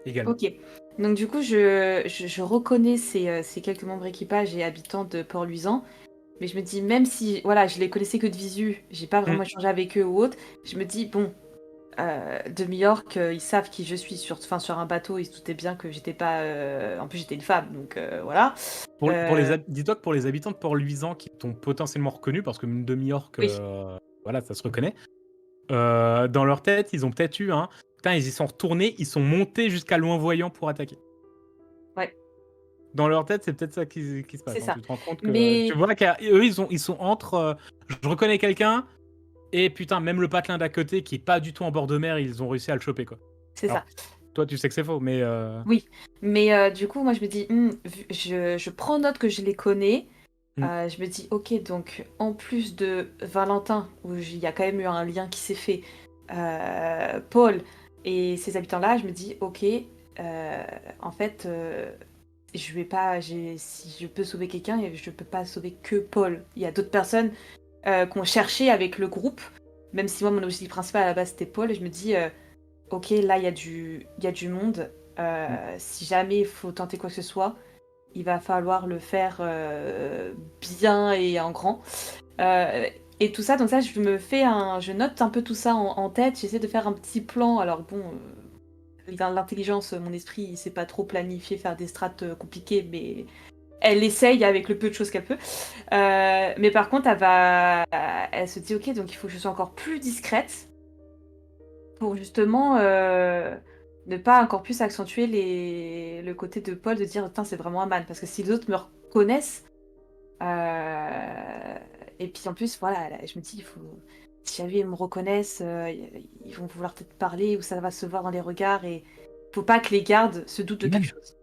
également. Ok. Donc du coup, je reconnais ces quelques membres équipage et habitants de Port-Luisant, mais je me dis, même si voilà, je les connaissais que de visu, j'ai pas Mm. vraiment échangé avec eux ou autre, je me dis, bon, de New-York, ils savent qui je suis sur un bateau, ils se doutaient bien que j'étais pas... En plus, j'étais une femme, donc voilà. Euh, Dis-toi que pour les habitants de Port-Luisant qui t'ont potentiellement reconnu, parce que mine de New-York, oui, voilà, ça se reconnaît. Dans leur tête, ils ont peut-être eu un. Putain, ils y sont retournés, ils sont montés jusqu'à loin voyant pour attaquer. ouais, Dans leur tête, c'est peut-être ça qui se c'est passe. Hein. ça. Tu te rends compte que. Tu Mais vois qu'eux, ils sont entre. Je reconnais quelqu'un, et putain, même le patelin d'à côté qui est pas du tout en bord de mer, ils ont réussi à le choper, quoi. c'est Alors, ça. toi, tu sais que c'est faux, mais. Oui, mais du coup, moi, je me dis, je prends note que je les connais. Hmm. Je me dis, ok, donc en plus de Valentin, où il y a quand même eu un lien qui s'est fait, Paul et ces habitants-là, je me dis, ok, en fait, je vais pas, si je peux sauver quelqu'un, je peux pas sauver que Paul. Il y a d'autres personnes qu'on cherchait avec le groupe, même si moi, mon objectif principal à la base c'était Paul, et je me dis, ok, là, il y a du monde. Hmm. Si jamais il faut tenter quoi que ce soit, il va falloir le faire bien et en grand. Euh, et tout ça, donc ça, je note un peu tout ça en tête. J'essaie de faire un petit plan. Alors bon, dans l'intelligence, mon esprit, il sait pas trop planifier, faire des strates compliquées, mais elle essaye avec le peu de choses qu'elle peut. Mais par contre, elle se dit, ok, donc il faut que je sois encore plus discrète pour justement ne pas encore plus accentuer le côté de Paul de dire: «Putain, c'est vraiment Aman». Parce que si les autres me reconnaissent, et puis en plus, voilà, là, je me dis: «Il faut si jamais ils me reconnaissent, ils vont vouloir peut-être parler ou ça va se voir dans les regards» et faut pas que les gardes se doutent de quelque Aman! chose.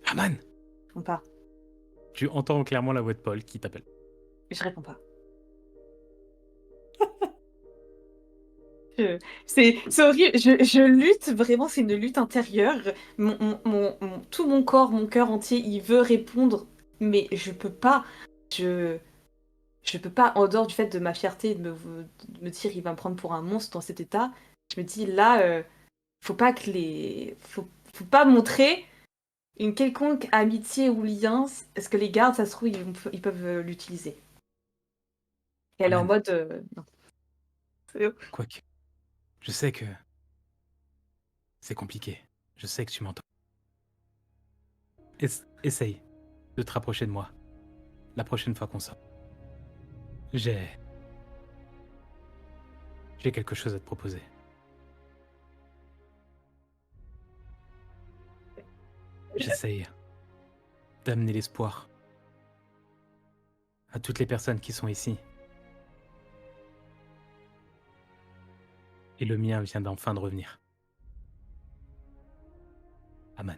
Aman! Ils font pas. Tu entends clairement la voix de Paul qui t'appelle. Je réponds pas. C'est horrible, je lutte vraiment, c'est une lutte intérieure. Tout mon corps, mon cœur entier, il veut répondre, mais je peux pas. Je je peux pas, en dehors du fait de ma fierté de me dire: «Il va me prendre pour un monstre dans cet état». Je me dis: «Là, faut pas que les faut pas montrer une quelconque amitié ou lien, parce que les gardes, ça se trouve, ils peuvent, l'utiliser». Et elle est en Aman, mode, non. quoique, je sais que c'est compliqué. Je sais que tu m'entends. Essaye de te rapprocher de moi la prochaine fois qu'on sort. J'ai j'ai quelque chose à te proposer. J'essaye d'amener l'espoir à toutes les personnes qui sont ici. Et le mien vient d'enfin de revenir. Aman.